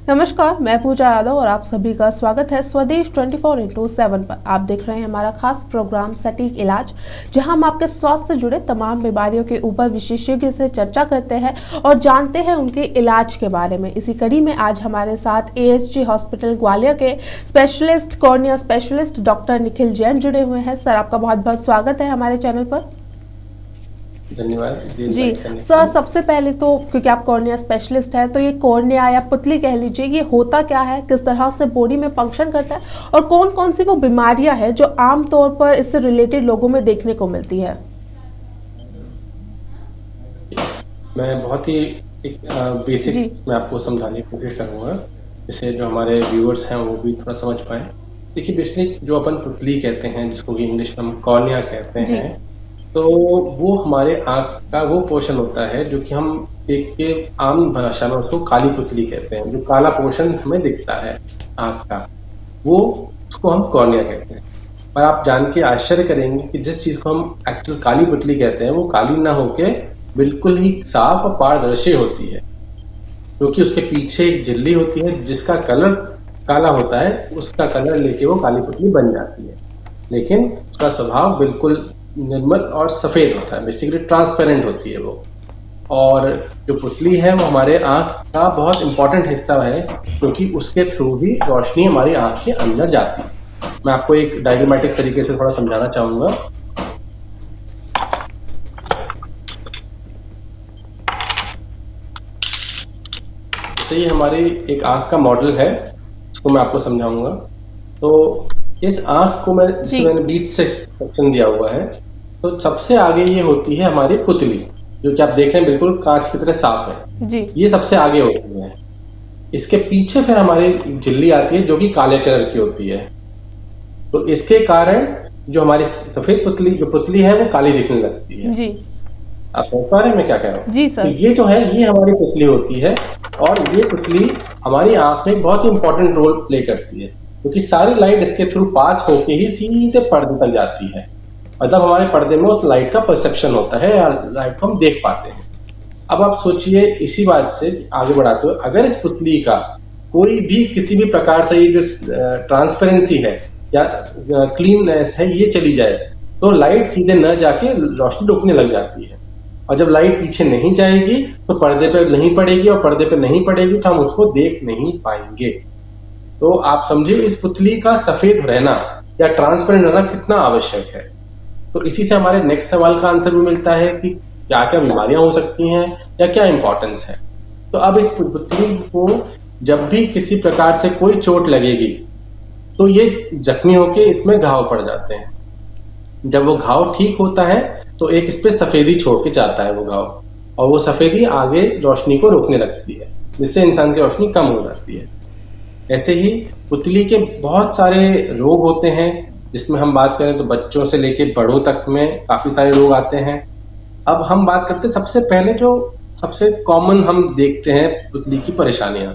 नमस्कार, मैं पूजा यादव और आप सभी का स्वागत है स्वदेश 24x7 पर। आप देख रहे हैं हमारा खास प्रोग्राम सटीक इलाज, जहां हम आपके स्वास्थ्य से जुड़े तमाम बीमारियों के ऊपर विशेषज्ञ से चर्चा करते हैं और जानते हैं उनके इलाज के बारे में। इसी कड़ी में आज हमारे साथ एएसजी हॉस्पिटल ग्वालियर के specialist cornea specialist doctor Nikhil Jain जुड़े हुए हैं। सर, आपका बहुत बहुत स्वागत है हमारे चैनल पर। धन्यवाद जी सर, सबसे पहले तो क्योंकि आप कॉर्निया स्पेशलिस्ट है, तो ये कॉर्निया या पुतली कह लीजिए, ये होता क्या है, किस तरह से बॉडी में फंक्शन करता है और कौन कौन सी वो बीमारियां हैं जो आम तौर पर इससे रिलेटेड लोगों में देखने को मिलती है? मैं बहुत ही एक बेसिक में आपको समझाने की कोशिश करूंगा, जिससे जो हमारे व्यूअर्स हैं वो भी थोड़ा समझ पाए। देखिए, बेसिक जो अपन पुतली कहते हैं, जिसको कि इंग्लिश में हम कॉर्निया कहते हैं, तो वो हमारे आँख का वो पोर्शन होता है जो कि हम देख के आम भाषा में उसको काली पुतली कहते हैं। जो काला पोर्शन हमें दिखता है आँख का, वो उसको हम कॉर्निया कहते हैं। और आप जान के आश्चर्य करेंगे कि जिस चीज को हम एक्चुअल काली पुतली कहते हैं, वो काली ना होके बिल्कुल ही साफ और पारदर्शी होती है, क्योंकि उसके पीछे एक झिल्ली होती है जिसका कलर काला होता है। उसका कलर लेके वो काली पुतली बन जाती है, लेकिन उसका स्वभाव बिल्कुल निर्मल और सफेद होता है, बेसिकली ट्रांसपेरेंट होती है वो। और जो पुतली है वो हमारे आँख का बहुत इंपॉर्टेंट हिस्सा है, क्योंकि उसके थ्रू ही रोशनी हमारी आँख के अंदर जाती है। मैं आपको एक डायग्रामेटिक तरीके से थोड़ा समझाना चाहूंगा। जैसे ये हमारी एक आँख का मॉडल है, इसको मैं आपको समझाऊंगा। तो इस आँख को मैंने बीच से सेक्शन दिया हुआ है। तो सबसे आगे ये होती है हमारी पुतली, जो कि आप देख रहे हैं बिल्कुल कांच की तरह साफ है जी। ये सबसे आगे होती है। इसके पीछे फिर हमारी झिल्ली आती है, जो कि काले कलर की होती है। तो इसके कारण जो हमारी सफेद पुतली है वो काली दिखने लगती है जी। आप समझ पा रहे हैं मैं क्या कह रहा हूँ? जी सर। तो ये जो है, ये हमारी पुतली होती है, और ये पुतली हमारी आंख में बहुत ही इंपॉर्टेंट रोल प्ले करती है, क्योंकि सारी लाइट इसके थ्रू पास होके ही सीधे पर्दे तक जाती है। मतलब हमारे पर्दे में उस लाइट का परसेप्शन होता है, या लाइट को हम देख पाते हैं। अब आप सोचिए, इसी बात से आगे बढ़ाते हुए, अगर इस पुतली का कोई भी किसी भी प्रकार से ये जो ट्रांसपेरेंसी है या क्लीननेस है, ये चली जाए, तो लाइट सीधे न जाके रोशनी रुकने लग जाती है। और जब लाइट पीछे नहीं जाएगी तो पर्दे पे नहीं पड़ेगी, और पर्दे पे नहीं पड़ेगी तो हम उसको देख नहीं पाएंगे। तो आप समझिए, इस पुतली का सफेद रहना या ट्रांसपेरेंट रहना कितना आवश्यक है। तो इसी से हमारे नेक्स्ट सवाल का आंसर भी मिलता है कि क्या क्या बीमारियां हो सकती हैं या क्या इंपॉर्टेंस है। तो अब इस पुतली को जब भी किसी प्रकार से कोई चोट लगेगी, तो ये जख्मी होके इसमें घाव पड़ जाते हैं। जब वो घाव ठीक होता है तो एक इस पे सफेदी छोड़ के जाता है वो घाव, और वो सफेदी आगे रोशनी को रोकने लगती है, जिससे इंसान की रोशनी कम हो जाती है। ऐसे ही पुतली के बहुत सारे रोग होते हैं, जिसमें हम बात करें तो बच्चों से लेके बड़ों तक में काफी सारे रोग आते हैं। अब हम बात करते हैं सबसे पहले जो सबसे कॉमन हम देखते हैं पुतली की परेशानियां।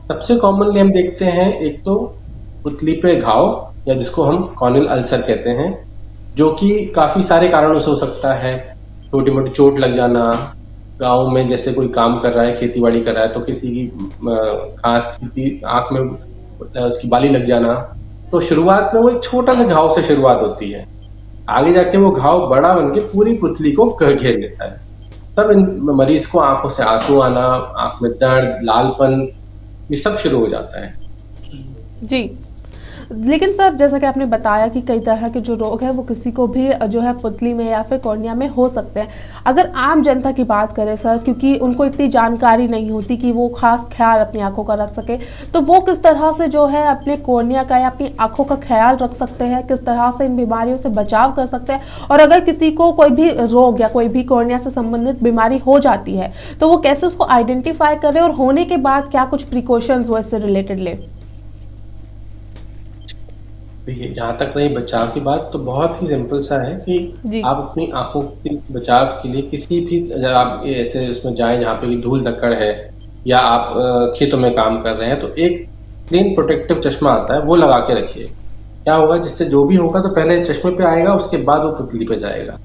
सबसे कॉमनली हम देखते हैं, एक तो पुतली पे घाव, या जिसको हम कॉर्नियल अल्सर कहते हैं, जो कि काफी सारे कारणों से हो सकता है। छोटी मोटी चोट लग जाना, गांव में जैसे कोई काम कर रहा है, खेती बाड़ी कर रहा है, तो किसी की घास की आंख में उसकी बाली लग जाना। तो शुरुआत में वो एक छोटा सा घाव से शुरुआत होती है, आगे जाके वो घाव बड़ा बन के पूरी पुतली को घेर लेता है। तब इन मरीज को आंखों से आंसू आना, आंख में दर्द, लालपन, ये सब शुरू हो जाता है जी। लेकिन सर, जैसा कि आपने बताया कि कई तरह के जो रोग है वो किसी को भी जो है पुतली में या फिर कॉर्निया में हो सकते हैं। अगर आम जनता की बात करें सर, क्योंकि उनको इतनी जानकारी नहीं होती कि वो खास ख्याल अपनी आंखों का रख सके, तो वो किस तरह से जो है अपने कॉर्निया का या अपनी आंखों का ख्याल रख सकते हैं, किस तरह से इन बीमारियों से बचाव कर सकते हैं? और अगर किसी को कोई भी रोग या कोई भी कॉर्निया से संबंधित बीमारी हो जाती है, तो वो कैसे उसको आइडेंटिफाई करे और होने के बाद क्या कुछ प्रिकॉशंस वो इससे रिलेटेड ले? देखिए, जहां तक रही बचाव की बात, तो बहुत ही सिंपल सा है कि आप अपनी आंखों के बचाव के लिए किसी भी, आप ऐसे उसमें जाएं जहाँ पे धूल धक्कड़ है, या आप खेतों में काम कर रहे हैं, तो एक क्लीन प्रोटेक्टिव चश्मा आता है, वो लगा के रखिए। क्या होगा, जिससे जो भी होगा तो पहले चश्मे पे आएगा, उसके बाद वो पुतली पे जाएगा।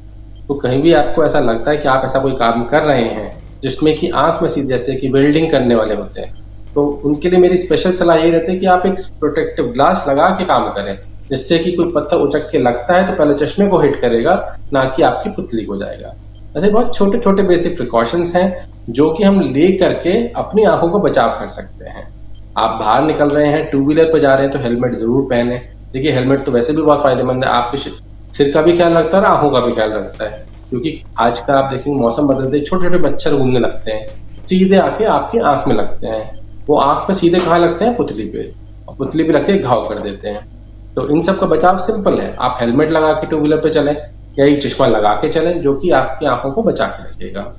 तो कहीं भी आपको ऐसा लगता है कि आप ऐसा कोई काम कर रहे हैं जिसमें कि आंख में सीधे, जैसे कि वेल्डिंग करने वाले होते हैं, तो उनके लिए मेरी स्पेशल सलाह ये रहती है कि आप एक प्रोटेक्टिव ग्लास लगा के काम करें, जिससे कि कोई पत्थर उचक के लगता है तो पहले चश्मे को हिट करेगा, ना कि आपकी पुतली को जाएगा। ऐसे बहुत छोटे छोटे बेसिक प्रिकॉशंस हैं जो कि हम ले करके अपनी आंखों को बचाव कर सकते हैं। आप बाहर निकल रहे हैं, टू व्हीलर पर जा रहे हैं तो हेलमेट जरूर पहने। देखिए हेलमेट तो वैसे भी बहुत फायदेमंद है, आपके सिर का भी ख्याल रखता है और आंखों का भी ख्याल रखता है, क्योंकि आज का आप देखेंगे मौसम बदलते ही छोटे छोटे मच्छर घूमने लगते हैं, सीधे आके आपकी आंख में लगते हैं। वो आंख में सीधे कहाँ लगते हैं? पुतली पे, और पुतली पे रख के घाव कर देते हैं। तो इन सब का बचाव सिंपल है, आप हेलमेट लगा के टू व्हीलर पे चलें या एक चश्मा लगा के चलें जो कि आपकी आंखों को बचा के रखेगा।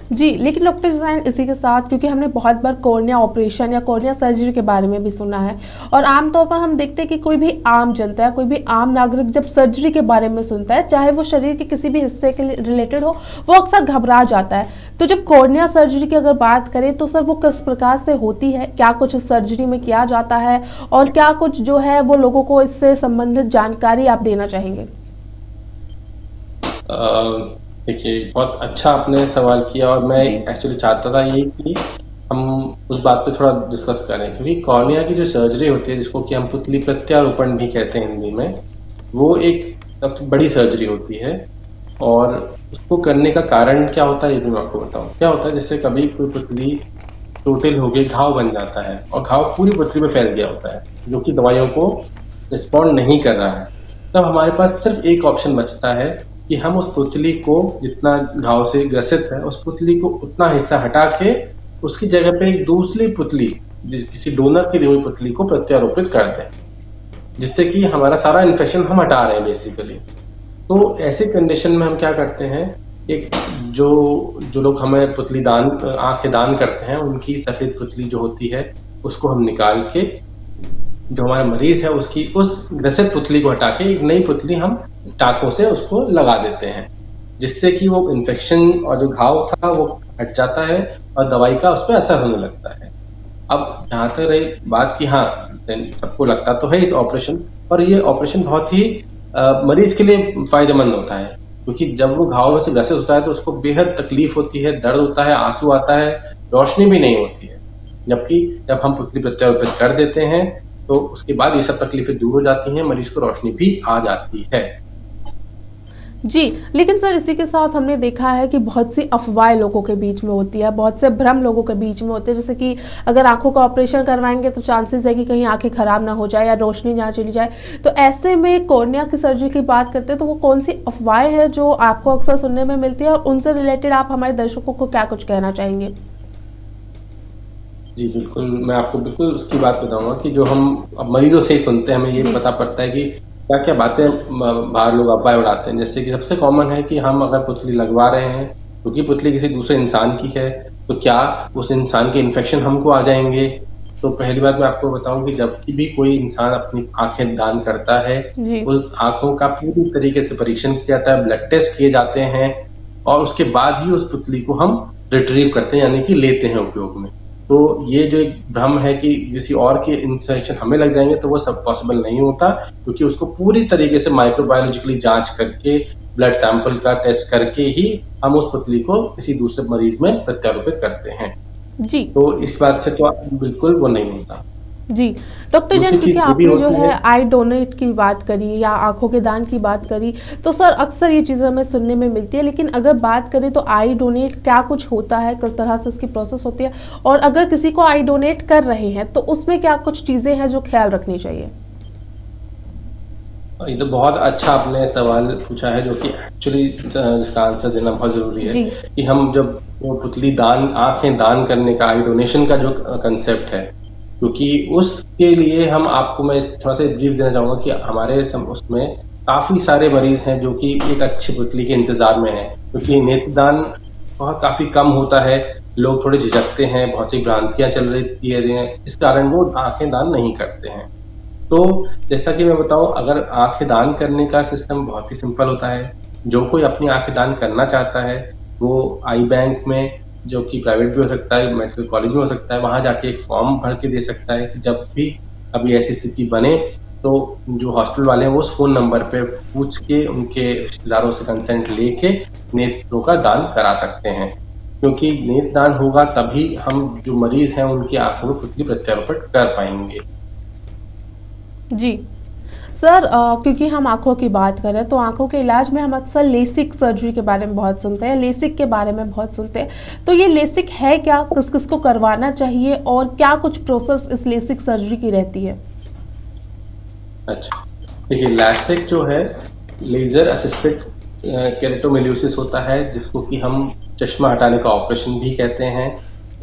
जी, लेकिन डॉक्टर जैन इसी के साथ, क्योंकि हमने बहुत बार कॉर्निया ऑपरेशन या कॉर्निया सर्जरी के बारे में भी सुना है, और आमतौर पर हम देखते हैं कि कोई भी आम जनता है, कोई भी आम नागरिक जब सर्जरी के बारे में सुनता है, चाहे वो शरीर के किसी भी हिस्से के रिलेटेड हो, वो अक्सर घबरा जाता है। तो जब कॉर्निया सर्जरी की अगर बात करें तो सर वो किस प्रकार से होती है, क्या कुछ सर्जरी में किया जाता है, और क्या कुछ जो है वो लोगों को इससे संबंधित जानकारी आप देना चाहेंगे? देखिए बहुत अच्छा आपने सवाल किया, और मैं जी एक्चुअली चाहता था ये कि हम उस बात पे थोड़ा डिस्कस करें, क्योंकि कॉर्निया की जो सर्जरी होती है जिसको कि हम पुतली प्रत्यारोपण भी कहते हैं हिंदी में, वो एक सबसे बड़ी सर्जरी होती है। और उसको करने का कारण क्या होता है ये भी मैं आपको बताऊं। क्या होता है, जैसे कभी कोई पुतली चोटिल हो गई, घाव बन जाता है और घाव पूरी पुतली में फैल गया होता है जो कि दवाइयों को रिस्पॉन्ड नहीं कर रहा है, तब हमारे पास सिर्फ एक ऑप्शन बचता है कि हम उस पुतली को, जितना घाव से ग्रसित है, उस पुतली को उतना हिस्सा हटा के उसकी जगह पे एक दूसरी पुतली, किसी डोनर की दी हुई पुतली को प्रत्यारोपित कर दें, जिससे कि हमारा सारा इन्फेक्शन हम हटा रहे हैं बेसिकली। तो ऐसे कंडीशन में हम क्या करते हैं, एक जो जो लोग हमें पुतली दान, आंखें दान करते हैं, उनकी सफेद पुतली जो होती है उसको हम निकाल के, जो हमारा मरीज है उसकी उस ग्रसित पुतली को हटा के एक नई पुतली हम टाकों से उसको लगा देते हैं, जिससे कि वो इन्फेक्शन और जो घाव था वो हट जाता है और दवाई का उस पर असर होने लगता है। अब जहाँ से रही बात कि हाँ, सबको लगता तो है इस ऑपरेशन, पर ये ऑपरेशन बहुत ही मरीज के लिए फायदेमंद होता है, क्योंकि जब वो घाव में से ग्रसित होता है तो उसको बेहद तकलीफ होती है, दर्द होता है, आंसू आता है, रोशनी भी नहीं होती है। जबकि जब हम पुतली प्रत्यारोपित कर देते हैं तो उसके बाद ये सब तकलीफें दूर हो जाती हैं, मरीज को रोशनी भी आ जाती है। जी, लेकिन सर इसी के साथ हमने देखा है कि बहुत सी अफवाहें लोगों के बीच में होती है, बहुत से भ्रम लोगों के बीच में होते हैं, जैसे कि अगर आँखों का ऑपरेशन करवाएँगे तो चांसेस है कि कहीं आँखें ख़राब ना हो जाए या रोशनी ना चली जाए। तो ऐसे में कॉर्निया की सर्जरी की बात करते हैं तो वो कौन-सी अफवाहें हैं जो आपको अक्सर सुनने में मिलती है, और उनसे रिलेटेड आप हमारे दर्शकों को क्या कुछ कहना चाहेंगे? जी, बिल्कुल, मैं आपको बिल्कुल उसकी बात बताऊँगा कि जो हम अब मरीजों से ही सुनते हैं, हमें ये जी, पता पड़ता है कि क्या-क्या बातें बाहर लोग अफ़वाहें उड़ाते हैं। जैसे कि सबसे कॉमन है कि हम अगर पुतली लगवा रहे हैं, क्योंकि पुतली किसी दूसरे इंसान की है, तो क्या उस इंसान के इन्फेक्शन हमको आ जाएँगे? तो पहली बात मैं आपको बताऊँ कि जब भी कोई इंसान अपनी आँखें दान करता है, जी, उस आँखों का पूरी तरीके से परीक्षण किया जाता है, ब्लड टेस्ट किए जाते हैं, और उसके बाद ही उस पुतली को हम रिट्रीव करते हैं, यानी कि लेते हैं उपयोग में। तो ये जो एक भ्रम है कि किसी और के इंफेक्शन हमें लग जाएँगे, तो वो सब पॉसिबल नहीं होता, क्योंकि उसको पूरी तरीके से माइक्रोबायोलॉजिकली जाँच करके, ब्लड सैंपल का टेस्ट करके ही हम उस पुतली को किसी दूसरे मरीज में प्रत्यारोपित करते हैं। जी। तो इस बात से तो बिल्कुल वो नहीं होता। जी, डॉक्टर जैन, दूसरी क्योंकि चीज़ ये भी आपने जो होती है है। आई डोनेट की बात करी या आँखों के दान की बात करी, तो सर अक्सर ये चीज़ें हमें सुनने में मिलती है, लेकिन अगर बात करें तो आई डोनेट क्या कुछ होता है, किस तरह से इसकी प्रोसेस होती है, और अगर किसी को आई डोनेट कर रहे हैं तो उसमें क्या कुछ चीज़ें हैं जो ख्याल रखनी चाहिए? ये तो बहुत अच्छा आपने सवाल पूछा है, जो कि एक्चुअली इसका आंसर देना बहुत ज़रूरी है जी, कि हम जब वो पुतली दान, आँखें दान करने का, आई डोनेशन का जो कंसेप्ट है, क्योंकि उसके लिए हम आपको मैं इस थोड़ा सा ब्रीफ देना चाहूँगा कि हमारे उसमें काफ़ी सारे मरीज़ हैं जो कि एक अच्छी पुतली के इंतज़ार में हैं, क्योंकि नेत्रदान बहुत काफ़ी कम होता है, लोग थोड़े झिझकते हैं, बहुत सी भ्रांतियाँ चल रही हैं, इस कारण वो आँखें दान नहीं करते हैं। तो जैसा कि मैं बताऊँ, अगर आँखें दान करने का सिस्टम बहुत ही सिंपल होता है। जो कोई अपनी आँखें दान करना चाहता है, वो आई बैंक में, जो कि प्राइवेट भी हो सकता है, मेडिकल कॉलेज में हो सकता है, वहाँ जाके एक फॉर्म भर के दे सकता है कि जब भी कभी ऐसी स्थिति बने, तो जो हॉस्पिटल वाले हैं वो उस फ़ोन नंबर पे पूछ के उनके रिश्तेदारों से कंसेंट लेके नेत्रों का दान करा सकते हैं। क्योंकि नेत्रदान होगा तभी हम जो मरीज हैं उनकी आंखों में पुतली प्रत्यारोपण कर पाएंगे। जी सर, क्योंकि हम आंखों की बात करें तो आंखों के इलाज में हम अक्सर लेसिक सर्जरी के बारे में बहुत सुनते हैं, लेसिक के बारे में बहुत सुनते हैं। तो ये लेसिक है क्या, किस किस को करवाना चाहिए और क्या कुछ प्रोसेस इस लेसिक सर्जरी की रहती है? अच्छा, देखिए लैसिक जो है लेजर असिस्टेड केरेटोमिलियोसिस होता है, जिसको कि हम चश्मा हटाने का ऑपरेशन भी कहते हैं।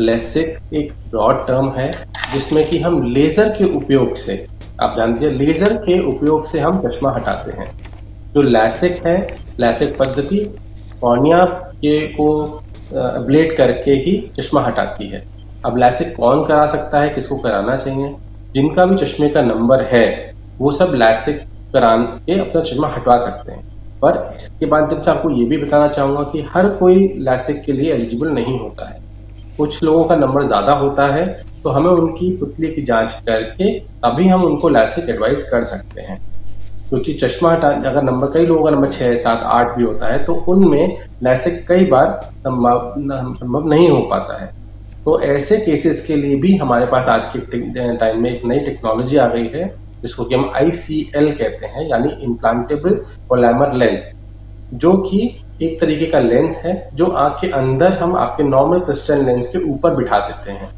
लैसिक एक ब्रॉड टर्म है जिसमें कि हम लेजर के उपयोग से, आप जानते हैं लेजर के उपयोग से हम चश्मा हटाते हैं। जो लैसिक है, लैसिक पद्धति कॉर्निया के को अब्लेट करके ही चश्मा हटाती है। अब लैसिक कौन करा सकता है, किसको कराना चाहिए? जिनका भी चश्मे का नंबर है वो सब लैसिक करा के अपना चश्मा हटवा सकते हैं। पर इसके बाद जब से आपको ये भी बताना चाहूंगा कि हर कोई लैसिक के लिए एलिजिबल नहीं होता है। कुछ लोगों का नंबर ज्यादा होता है तो हमें उनकी पुतली की जांच करके तभी हम उनको लैसिक एडवाइस कर सकते हैं। क्योंकि चश्मा हटाने अगर नंबर कई लोगों का नंबर 6, 7, 8 भी होता है तो उनमें लैसिक कई बार संभव नहीं हो पाता है। तो ऐसे केसेस के लिए भी हमारे पास आज के टाइम में एक नई टेक्नोलॉजी आ गई है जिसको कि हम ICL कहते हैं, यानी इम्प्लांटेबल कोलैमर लेंस, जो कि एक तरीके का लेंस है जो आंख के अंदर हम आपके नॉर्मल क्रिस्टल लेंस के ऊपर बिठा देते हैं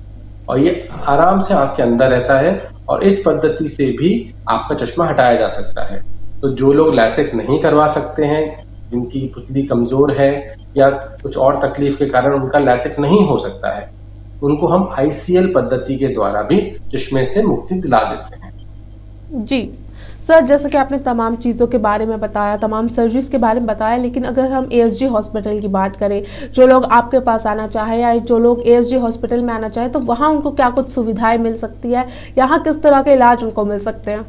और ये आराम से आंख के अंदर रहता है और इस पद्धति से भी आपका चश्मा हटाया जा सकता है। तो जो लोग लैसिक नहीं करवा सकते हैं, जिनकी पुतली कमजोर है या कुछ और तकलीफ के कारण उनका लैसिक नहीं हो सकता है, उनको हम ICL पद्धति के द्वारा भी चश्मे से मुक्ति दिला देते हैं। जी सर, जैसे कि आपने तमाम चीज़ों के बारे में बताया, तमाम सर्जरीज के बारे में बताया, लेकिन अगर हम ASG हॉस्पिटल की बात करें, जो लोग आपके पास आना चाहे या जो लोग ASG हॉस्पिटल में आना चाहे तो वहाँ उनको क्या कुछ सुविधाएं मिल सकती है, यहाँ किस तरह के इलाज उनको मिल सकते हैं?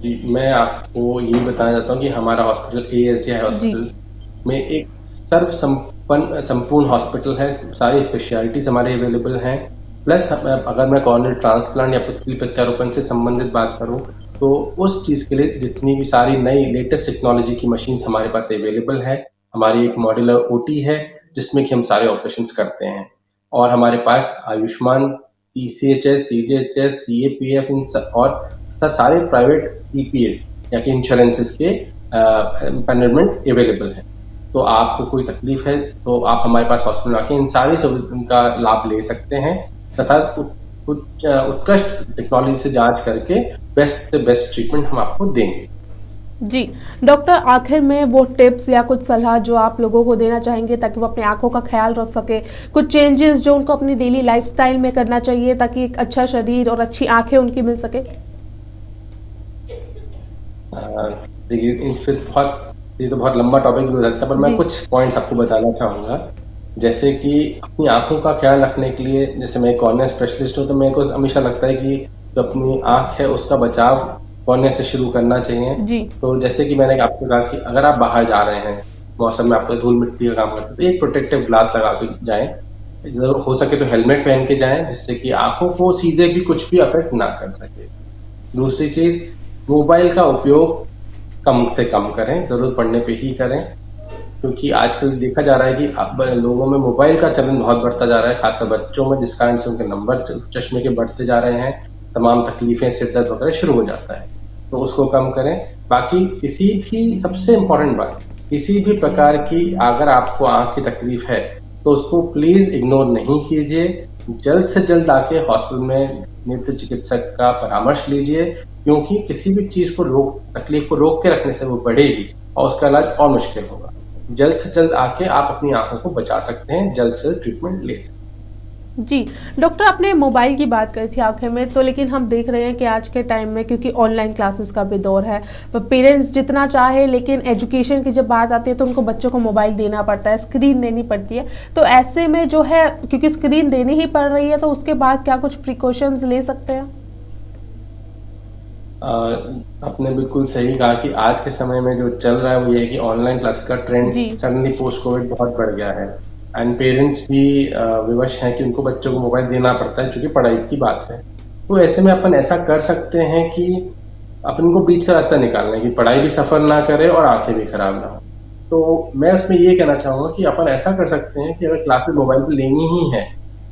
जी, मैं आपको ये बताना चाहता हूँ कि हमारा हॉस्पिटल ASG जी हॉस्पिटल में एक सर्व संपूर्ण हॉस्पिटल है। सारी स्पेशलिटीज हमारे अवेलेबल हैं। प्लस अगर मैं कॉर्नियल ट्रांसप्लांट या पुतली प्रत्यारोपण से संबंधित बात करूं तो उस चीज़ के लिए जितनी भी सारी नई लेटेस्ट टेक्नोलॉजी की मशीन्स हमारे पास अवेलेबल है। हमारी एक मॉड्यूलर OT है जिसमें कि हम सारे ऑपरेशंस करते हैं और हमारे पास आयुष्मान, PCHS, CGHS, CAPF और सारे प्राइवेट EPS या कि इंश्योरेंसेस के पैनलमेंट अवेलेबल है। तो आपको कोई तकलीफ है तो आप हमारे पास हॉस्पिटल आके इन सारी सुविधा का लाभ ले सकते हैं तथा उत्कृष्ट टेक्नोलॉजी से जांच करके बेस्ट से बेस्ट ट्रीटमेंट हम आपको देंगे। जी डॉक्टर, आखिर में वो टिप्स या कुछ सलाह जो आप लोगों को देना चाहेंगे ताकि वो अपनी आंखों का ख्याल रख सके, कुछ चेंजेस जो उनको अपनी डेली लाइफस्टाइल में करना चाहिए ताकि एक अच्छा शरीर और अच्छी आंखें उनकी मिल सके? देखिए ये तो बहुत लंबा टॉपिक भी हो सकता है, पर मैं जी कुछ पॉइंट्स आपको बताना चाहूँगा। जैसे कि अपनी आँखों का ख़्याल रखने के लिए, जैसे मैं कॉर्निया स्पेशलिस्ट हूँ, तो मेरे को हमेशा लगता है कि जो अपनी आँख है उसका बचाव कॉर्निया से शुरू करना चाहिए। जी तो जैसे कि मैंने आपको कहा कि अगर आप बाहर जा रहे हैं, मौसम में आपको धूल-मिट्टी का काम करता है, तो एक प्रोटेक्टिव ग्लास लगा के जाएँ। ज़रूर हो सके तो हेलमेट पहन के जाएँ, जिससे कि आँखों को सीधे भी कुछ भी अफ़ेक्ट ना कर सके। दूसरी चीज़, मोबाइल का उपयोग कम से कम करें, ज़रूरत पड़ने पे ही करें, क्योंकि आजकल देखा जा रहा है कि अब लोगों में मोबाइल का चलन बहुत बढ़ता जा रहा है, खासकर बच्चों में, जिस कारण से उनके नंबर चश्मे के बढ़ते जा रहे हैं, तमाम तकलीफें, सिर दर्द वगैरह शुरू हो जाता है, तो उसको कम करें। बाकी किसी भी, सबसे इम्पोर्टेंट बात, किसी भी प्रकार की अगर आपको आँख की तकलीफ है, तो उसको प्लीज़ इग्नोर नहीं कीजिए। जल्द से जल्द आके हॉस्पिटल में नेत्र चिकित्सक का परामर्श लीजिए, क्योंकि किसी भी चीज़ को तकलीफ को रोक के रखने से वो बढ़ेगी और उसका इलाज और मुश्किल होगा। जल्द से जल्द आके आप अपनी आँखों को बचा सकते हैं, जल्द से जल्द ट्रीटमेंट ले सकते हैं। जी डॉक्टर, आपने मोबाइल की बात करी थी आंखें में, तो लेकिन हम देख रहे हैं कि आज के टाइम में क्योंकि ऑनलाइन क्लासेस का भी दौर है, तो पेरेंट्स जितना चाहे लेकिन एजुकेशन की जब बात आती है तो उनको बच्चों को मोबाइल देना पड़ता है, स्क्रीन देनी पड़ती है। तो ऐसे में जो है, क्योंकि स्क्रीन देनी ही पड़ रही है, तो उसके बाद क्या कुछ प्रिकॉशंस ले सकते हैं? आपने बिल्कुल सही कहा कि आज के समय में जो चल रहा है वो ये है कि ऑनलाइन क्लास का ट्रेंड जी सडनली पोस्ट कोविड बहुत बढ़ गया है एंड पेरेंट्स भी विवश हैं कि उनको बच्चों को मोबाइल देना पड़ता है, क्योंकि पढ़ाई की बात है। तो ऐसे में अपन ऐसा कर सकते हैं कि अपन को बीच का रास्ता निकालना है कि पढ़ाई भी सफर ना करे और आंखें भी खराब ना हो। तो मैं उसमें ये कहना चाहूँगा कि अपन ऐसा कर सकते हैं कि अगर क्लासेस मोबाइल पे लेनी ही है,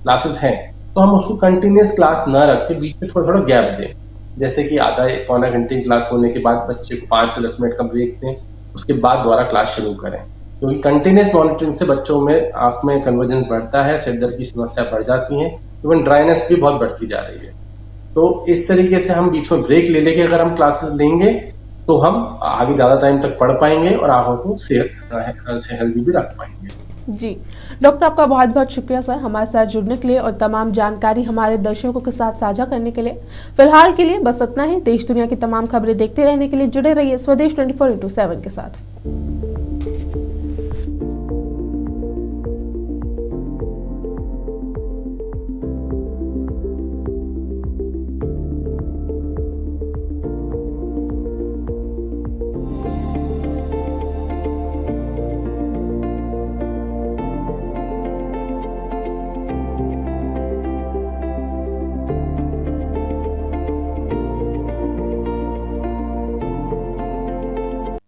क्लासेस हैं, तो हम उसको कंटिन्यूस क्लास ना रख के बीच में थोड़ा-थोड़ा गैप दें। जैसे कि आधा पौना घंटे की क्लास होने के बाद बच्चे को 5 से 10 मिनट का ब्रेक दें, उसके बाद दोबारा क्लास शुरू करें। क्योंकि कंटिन्यूस मॉनिटरिंग से बच्चों में आँख में कन्वर्जेंस बढ़ता है, सिर दर्द की समस्या बढ़ जाती है, इवन ड्राइनेस भी बहुत बढ़ती जा रही है। तो इस तरीके से हम बीच में ब्रेक ले लेके अगर हम क्लासेस लेंगे, तो हम आगे ज़्यादा टाइम तक पढ़ पाएँगे और आँखों को से हेल्दी भी रख पाएँगे। जी, डॉक्टर आपका बहुत-बहुत शुक्रिया सर हमारे साथ जुड़ने के लिए और तमाम जानकारी हमारे दर्शकों के साथ साझा करने के लिए। फिलहाल के लिए बस इतना ही। देश दुनिया की तमाम खबरें देखते रहने के लिए जुड़े रहिए स्वदेश 24x7 के साथ।